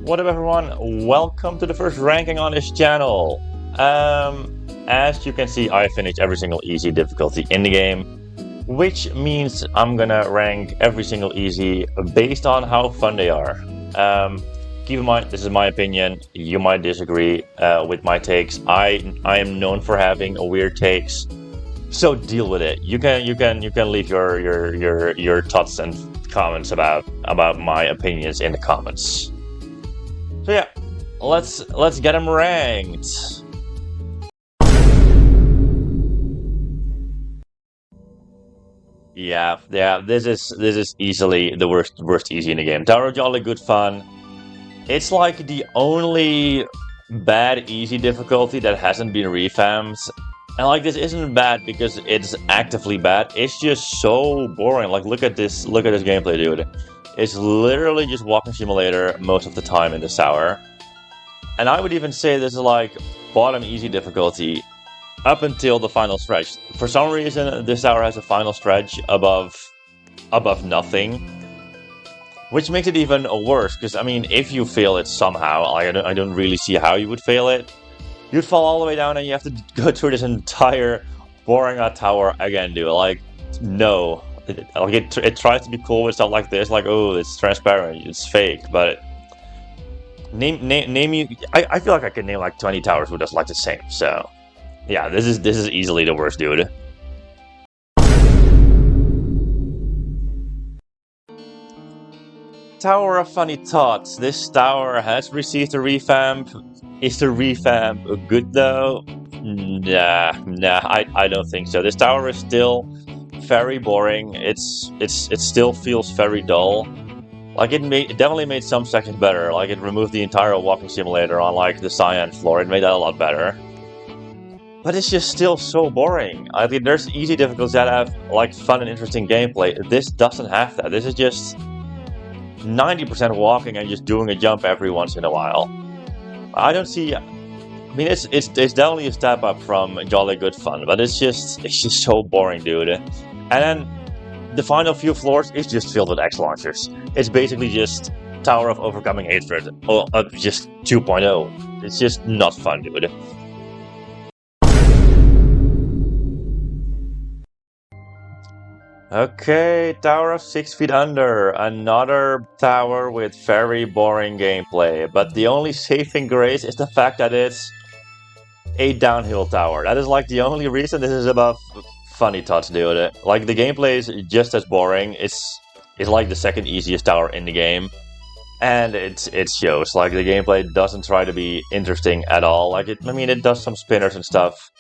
What up everyone, welcome to the first ranking on this channel. As you can see, I finished every single easy difficulty in the game, which means I'm gonna rank every single easy based on how fun they are. Keep in mind, this is my opinion, you might disagree with my takes. I am known for having weird takes, so deal with it. You can leave your thoughts and comments about my opinions in the comments. So yeah, let's get them ranked. Yeah, this is easily the worst easy in the game. Tower of Jolly good fun. It's like the only bad easy difficulty that hasn't been revamped. And like, this isn't bad because it's actively bad. It's just so boring. Like, look at this gameplay, dude. It's literally just walking simulator most of the time in this tower. And I would even say this is like bottom easy difficulty up until the final stretch. For some reason, this tower has a final stretch above nothing, which makes it even worse. Because I mean, if you fail it somehow, I don't really see how you would fail it. You'd fall all the way down, and you have to go through this entire boring tower again, dude. Like, no. It tries to be cool with stuff like this, like, oh, it's transparent, it's fake, but name you. I feel like I could name like 20 towers with just like the same. So yeah, this is easily the worst, dude. Tower of Funny Thoughts. This tower has received a revamp. Is the revamp good though? Nah, I don't think so. This tower is still very boring. It still feels very dull. Like, it definitely made some sections better. Like, it removed the entire walking simulator on like the cyan floor. It made that a lot better. But it's just still so boring. I mean, there's easy difficulties that have like fun and interesting gameplay. This doesn't have that. This is just 90% walking and just doing a jump every once in a while. I don't see. I mean, it's definitely a step up from Jolly Good Fun, but it's just so boring, dude. And then the final few floors is just filled with X launchers. It's basically just Tower of Overcoming Hatred, or just 2.0. It's just not fun, dude. Okay, Tower of 6 Feet Under. Another tower with very boring gameplay, but the only saving grace is the fact that it's a downhill tower. That is like the only reason this is above Funny Thoughts, dude. Like, the gameplay is just as boring. It's like the second easiest tower in the game, and it shows. Like, the gameplay doesn't try to be interesting at all. Like, I mean, it does some spinners and stuff,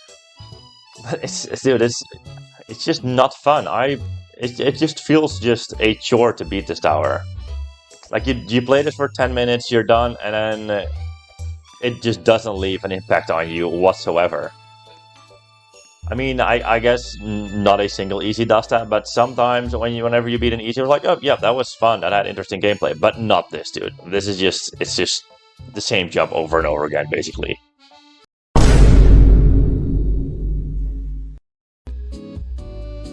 but it's just not fun. It just feels just a chore to beat this tower. Like, you play this for 10 minutes, you're done, and then it just doesn't leave an impact on you whatsoever. I mean, I guess not a single easy does that, but sometimes whenever you beat an easy, you're like, oh yeah, that was fun, that had interesting gameplay. But not this, dude. This is it's just the same jump over and over again, basically.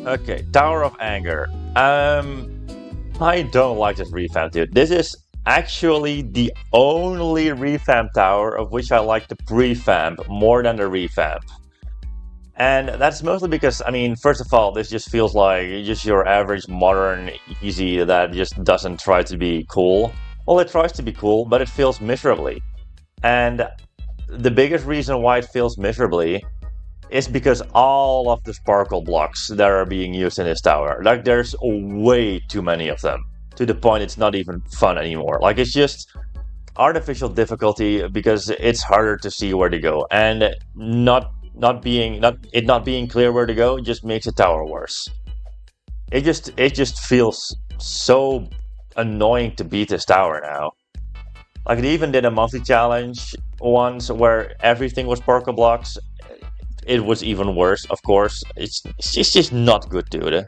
Okay, Tower of Anger. I don't like this revamp, dude. This is actually the only revamp tower of which I like the prevamp more than the revamp. And that's mostly because, I mean, first of all, this just feels like just your average modern easy that just doesn't try to be cool. Well, it tries to be cool, but it fails miserably. And the biggest reason why it fails miserably is because all of the sparkle blocks that are being used in this tower, like, there's way too many of them, to the point it's not even fun anymore. Like, it's just artificial difficulty because it's harder to see where to go, and not being clear where to go just makes the tower worse. It just feels so annoying to beat this tower now. Like, they even did a monthly challenge once where everything was sparkle blocks. It was even worse, of course. It's just not good, dude.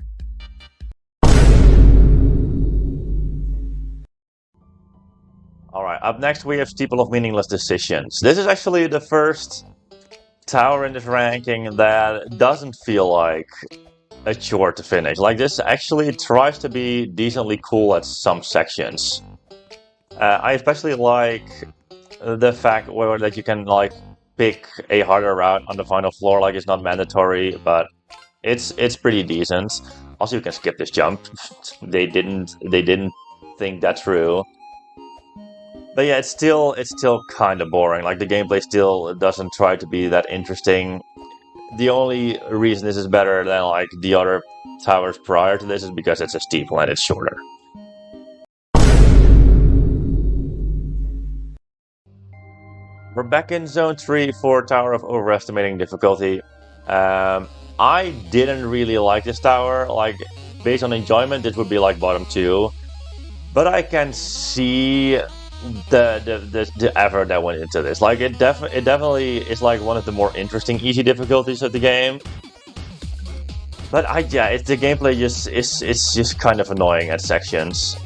Alright, up next we have Steeple of Meaningless Decisions. This is actually the first tower in this ranking that doesn't feel like a chore to finish. Like, this actually tries to be decently cool at some sections. I especially like the fact that you can like pick a harder route on the final floor. Like it's not mandatory, but it's pretty decent. Also, you can skip this jump. They didn't think that through. But yeah, it's still kind of boring. Like the gameplay still doesn't try to be that interesting. The only reason this is better than like the other towers prior to this is because it's a steeple and it's shorter. We're back in Zone 3 for Tower of Overestimating difficulty. I didn't really like this tower. Like, based on enjoyment, this would be like bottom 2. But I can see the effort that went into this. Like, it definitely is like one of the more interesting easy difficulties of the game. But yeah, the gameplay it's just kind of annoying at sections.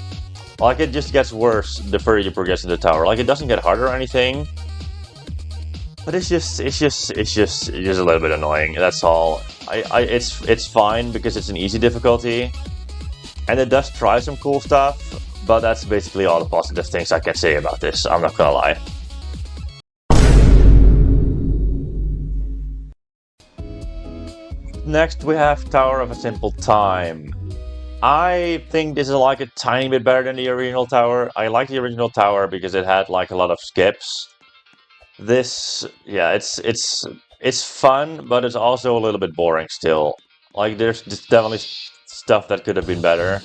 Like, it just gets worse the further you progress in the tower. Like, it doesn't get harder or anything. But it's just a little bit annoying. That's all. It's fine because it's an easy difficulty, and it does try some cool stuff. But that's basically all the positive things I can say about this. I'm not gonna lie. Next, we have Tower of a Simple Time. I think this is like a tiny bit better than the original tower. I like the original tower because it had like a lot of skips. This, yeah, it's fun, but it's also a little bit boring still. Like there's definitely stuff that could have been better.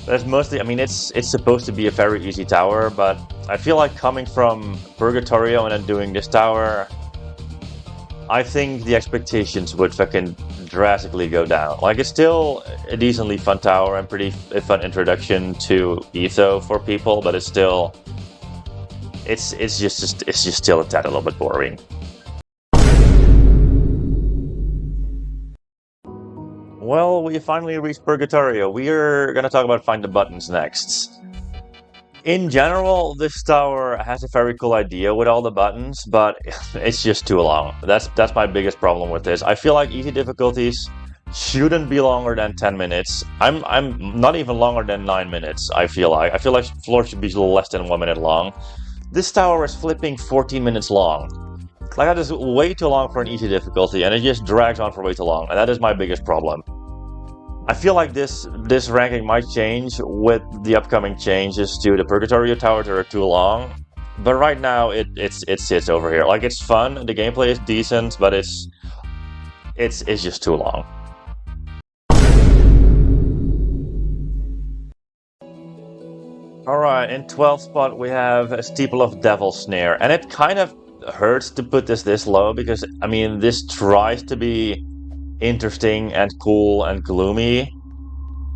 But it's mostly, I mean, it's supposed to be a very easy tower, but I feel like coming from Purgatorio and then doing this tower, I think the expectations would fucking drastically go down. Like it's still a decently fun tower and pretty fun introduction to ETHO for people, but it's still it's just still a tad a little bit boring. Well, we finally reached Purgatorio. We're gonna talk about Find the Buttons next. In general, this tower has a very cool idea with all the buttons, but it's just too long. That's my biggest problem with this. I feel like easy difficulties shouldn't be longer than 10 minutes. I'm not even longer than 9 minutes, I feel like floor should be less than 1 minute long. This tower is flipping 14 minutes long. Like that is way too long for an easy difficulty, and it just drags on for way too long, and that is my biggest problem. I feel like this ranking might change with the upcoming changes to the Purgatorio Tower that are too long. But right now it sits over here. Like it's fun, the gameplay is decent, but it's just too long. Alright, in 12th spot we have a Steeple of Devil Snare, and it kind of hurts to put this low because I mean this tries to be interesting and cool and gloomy,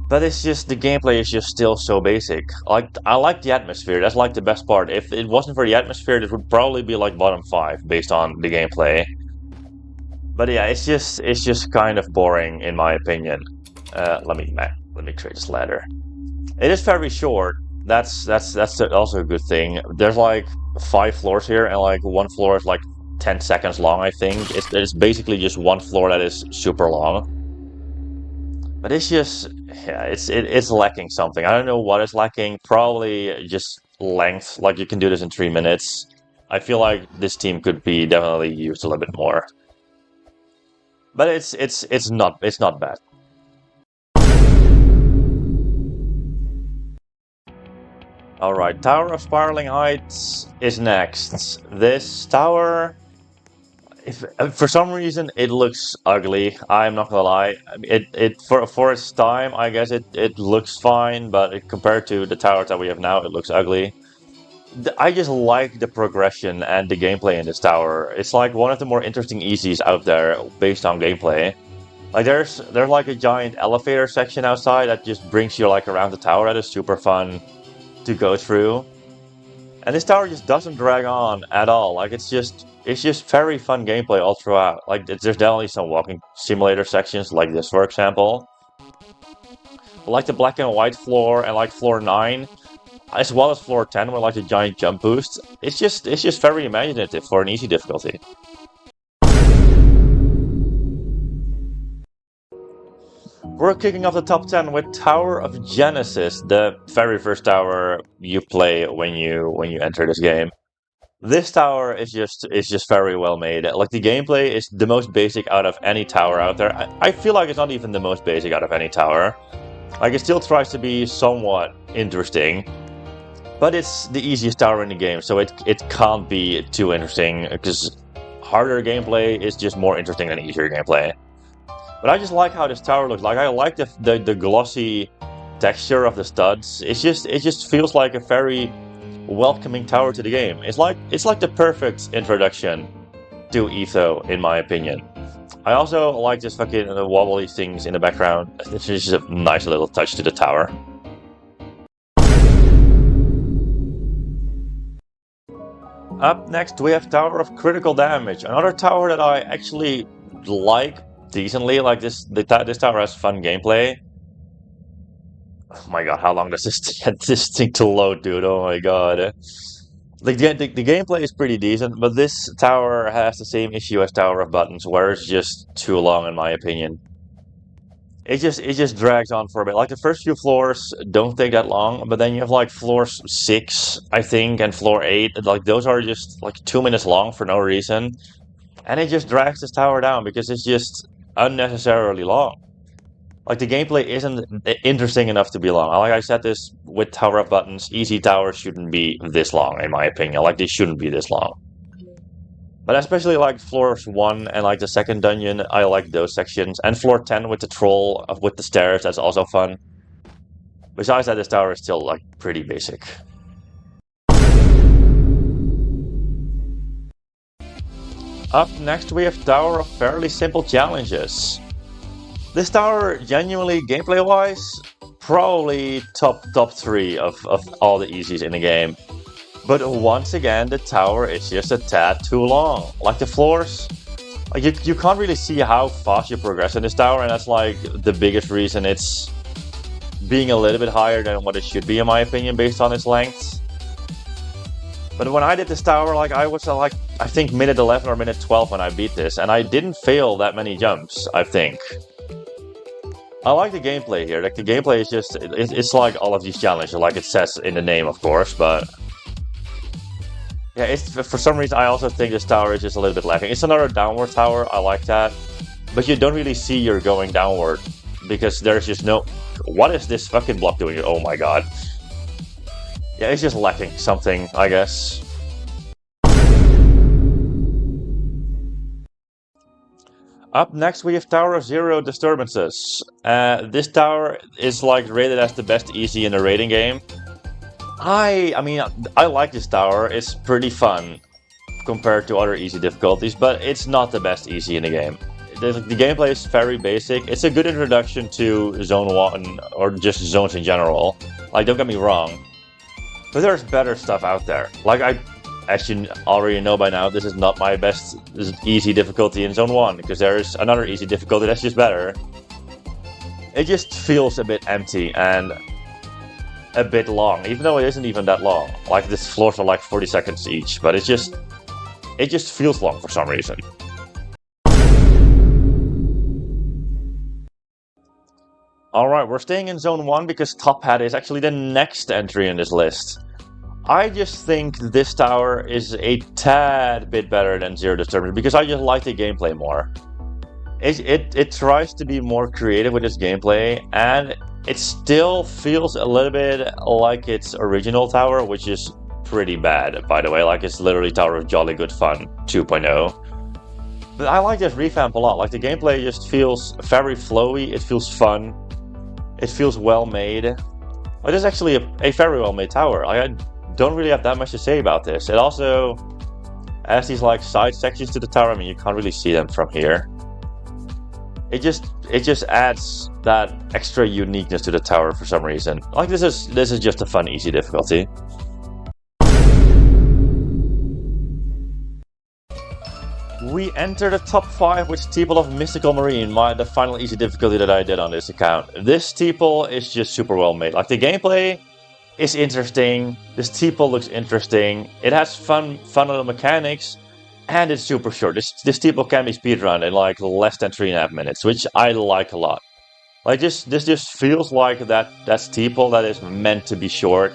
but it's just the gameplay is just still so basic. Like I like the atmosphere. That's like the best part. If it wasn't for the atmosphere, it would probably be like bottom 5 based on the gameplay. But yeah, it's just kind of boring in my opinion. Let me create this ladder. It is very short. That's also a good thing. There's like 5 floors here, and like one floor is like 10 seconds long, I think. It's basically just one floor that is super long. But it's just, yeah, it's lacking something. I don't know what is lacking. Probably just length. Like you can do this in 3 minutes. I feel like this team could be definitely used a little bit more. But it's not bad. Alright, Tower of Spiraling Heights is next. This tower, if for some reason it looks ugly, I'm not gonna lie. It for its time, I guess it looks fine, but compared to the towers that we have now, it looks ugly. I just like the progression and the gameplay in this tower. It's like one of the more interesting easies out there based on gameplay. Like there's like a giant elevator section outside that just brings you like around the tower. That is super fun to go through. And this tower just doesn't drag on at all. Like it's just very fun gameplay all throughout. Like there's definitely some walking simulator sections like this, for example. Like the black and white floor and like floor 9, as well as floor 10 with like a giant jump boost. It's just very imaginative for an easy difficulty. We're kicking off the top 10 with Tower of Genesis, the very first tower you play when you enter this game. This tower is just very well made. Like the gameplay is the most basic out of any tower out there. I feel like it's not even the most basic out of any tower. Like it still tries to be somewhat interesting, but it's the easiest tower in the game, so it can't be too interesting because harder gameplay is just more interesting than easier gameplay. But I just like how this tower looks. Like I like the glossy texture of the studs. It just feels like a very welcoming tower to the game. It's like the perfect introduction to ETHO, in my opinion. I also like this fucking wobbly things in the background. It's just a nice little touch to the tower. Up next we have Tower of Critical Damage, another tower that I actually like decently. Like this tower has fun gameplay. Oh my god, how long does this get this thing to load, dude? Oh my god. The gameplay is pretty decent, but this tower has the same issue as Tower of Buttons, where it's just too long in my opinion. It just drags on for a bit. Like the first few floors don't take that long, but then you have like floors 6, I think, and floor 8. Like those are just like 2 minutes long for no reason. And it just drags this tower down because it's just unnecessarily long. Like the gameplay isn't interesting enough to be long. Like I said this with Tower of Buttons, easy towers shouldn't be this long in my opinion. Like they shouldn't be this long. But especially like floors 1 and like the second dungeon, I like those sections. And floor 10 with the troll with the stairs, that's also fun. Besides that, this tower is still like pretty basic. Up next we have Tower of Fairly Simple Challenges. This tower, genuinely gameplay-wise, probably top 3 of all the easies in the game. But once again, the tower is just a tad too long. Like the floors, like you can't really see how fast you progress in this tower, and that's like the biggest reason it's being a little bit higher than what it should be in my opinion based on its length. But when I did this tower, like I was like, I think minute 11 or minute 12 when I beat this, and I didn't fail that many jumps, I think. I like the gameplay here. Like the gameplay is just, it's like all of these challenges, like it says in the name, of course, but yeah, it's, for some reason I also think this tower is just a little bit lacking. It's another downward tower, I like that, but you don't really see you're going downward because there's just no, what is this fucking block doing? Oh my god. Yeah, it's just lacking something, I guess. Up next we have Tower of Zero Disturbances. This tower is like rated as the best easy in the rating game. I mean, I like this tower. It's pretty fun compared to other easy difficulties, but it's not the best easy in the game. The gameplay is very basic. It's a good introduction to Zone 1 or just zones in general. Like, don't get me wrong, but there's better stuff out there. Like as you already know by now, this is not my best easy difficulty in Zone 1, because there's another easy difficulty that's just better. It just feels a bit empty and a bit long, even though it isn't even that long. Like, these floors are like 40 seconds each, but it just feels long for some reason. Alright, we're staying in Zone 1 because Top Hat is actually the next entry in this list. I just think this tower is a tad bit better than Zero Disturbance because I just like the gameplay more. It tries to be more creative with its gameplay, and it still feels a little bit like its original tower, which is pretty bad, by the way. Like, it's literally Tower of Jolly Good Fun 2.0. But I like this revamp a lot. Like, the gameplay just feels very flowy, it feels fun, it feels well made. Like, this is actually a very well made tower. I don't really have that much to say about this. It also has these like side sections to the tower. I mean, you can't really see them from here. It just adds that extra uniqueness to the tower for some reason. Like, this is just a fun easy difficulty. We enter the top 5 with Steeple of Mystical Marine, the final easy difficulty that I did on this account. This Steeple is just super well made. Like, the gameplay is interesting, the Steeple looks interesting, it has fun little mechanics, and it's super short. This Steeple can be speedrun in like less than 3.5 minutes, which I like a lot. Like this just feels like that steeple that is meant to be short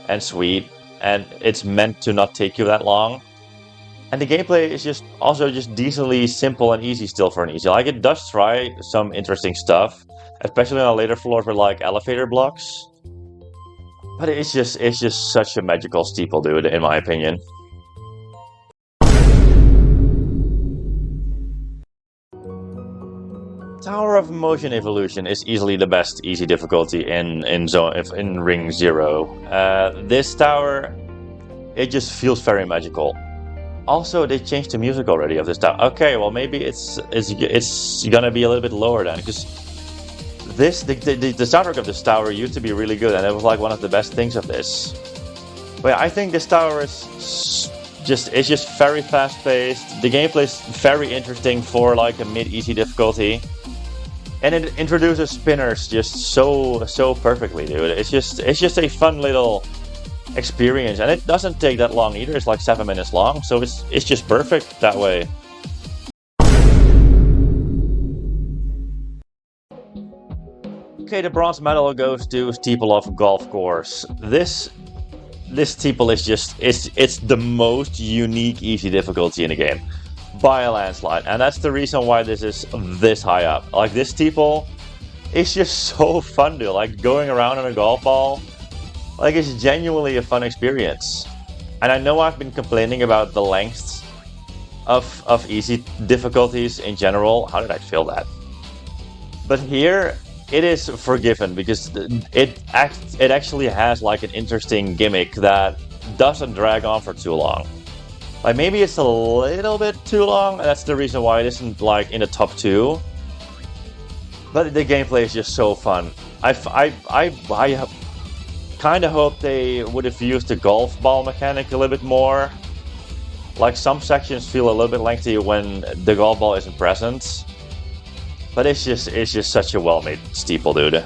and sweet, and it's meant to not take you that long. And the gameplay is just also just decently simple and easy still for an easy. Like it does try some interesting stuff, especially on later floors with like elevator blocks. But it's just such a magical steeple, dude, in my opinion. Tower of Motion Evolution is easily the best easy difficulty in Ring Zero. This tower, it just feels very magical. Also, they changed the music already of this tower. Okay, well maybe it's gonna be a little bit lower then, because the soundtrack of this tower used to be really good, and it was like one of the best things of this. But yeah, I think this tower is just very fast paced. The gameplay is very interesting for like a mid easy difficulty. And it introduces spinners just so perfectly, dude. It's just a fun little experience, and it doesn't take that long either. It's like 7 minutes long, so it's just perfect that way. Okay, the bronze medal goes to Steeple of Golf Course. This steeple is just it's the most unique easy difficulty in the game by a landslide, and that's the reason why this is this high up. Like this steeple is just so fun, dude. Like going around on a golf ball, like it's genuinely a fun experience. And I know I've been complaining about the lengths of easy difficulties in general. How did I feel that? But here it is forgiven because it actually has like an interesting gimmick that doesn't drag on for too long. Like maybe it's a little bit too long, and that's the reason why it isn't like in the top 2. But the gameplay is just so fun. I kind of hope they would have used the golf ball mechanic a little bit more. Like some sections feel a little bit lengthy when the golf ball isn't present. But it's just such a well-made steeple, dude.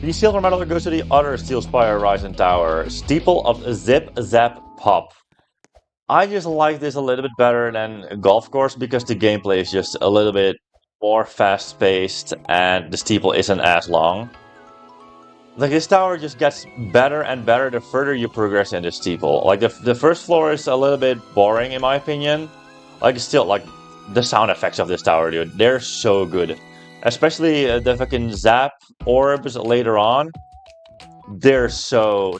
The silver medal goes to the other Steel Spire Rising Tower, Steeple of Zip Zap Pop. I just like this a little bit better than Golf Course because the gameplay is just a little bit more fast-paced and the steeple isn't as long. Like this tower just gets better and better the further you progress in the steeple. Like the first floor is a little bit boring in my opinion. Like still, like the sound effects of this tower, dude, they're so good. Especially the fucking zap orbs later on. They're so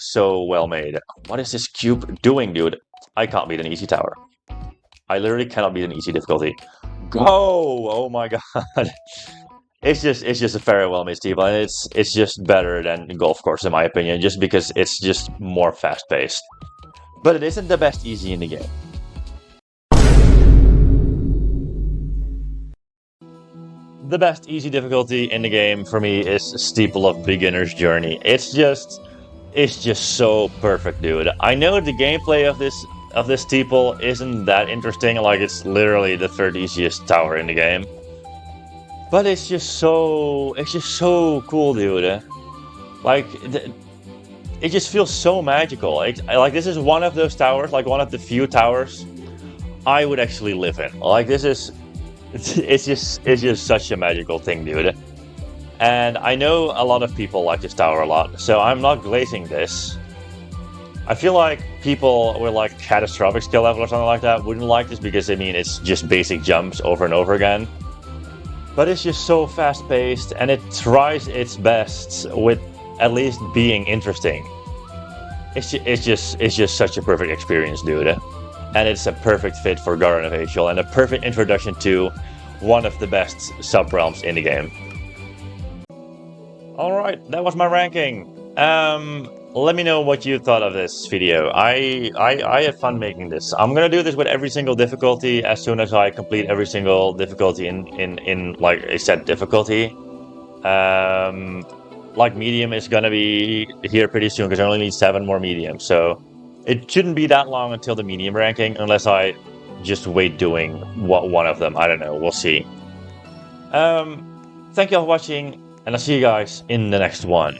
well made. What is this cube doing, dude? I can't beat an easy tower. I literally cannot beat an easy difficulty. Go! Oh my god. It's just a very well made steeple, and it's just better than Golf Course in my opinion, just because it's just more fast paced. But it isn't the best easy in the game. The best easy difficulty in the game for me is Steeple of Beginner's Journey. It's just so perfect, dude. I know the gameplay of this steeple isn't that interesting, like it's literally the 3rd easiest tower in the game. But it's just so cool, dude. Like it just feels so magical. Like this is one of those towers, like one of the few towers I would actually live in. Like this is it's just such a magical thing, dude. And I know a lot of people like this tower a lot, so I'm not glazing this. I feel like people with like catastrophic skill level or something like that wouldn't like this because I mean it's just basic jumps over and over again. But it's just so fast paced and it tries its best with at least being interesting. It's just such a perfect experience, dude. And it's a perfect fit for Garden of Aetial and a perfect introduction to one of the best sub-realms in the game. Alright, that was my ranking. Let me know what you thought of this video. I had fun making this. I'm gonna do this with every single difficulty as soon as I complete every single difficulty in like a set difficulty. Like medium is gonna be here pretty soon because I only need 7 more mediums, so it shouldn't be that long until the medium ranking unless I just wait doing one of them. I don't know, we'll see. Thank you all for watching, and I'll see you guys in the next one.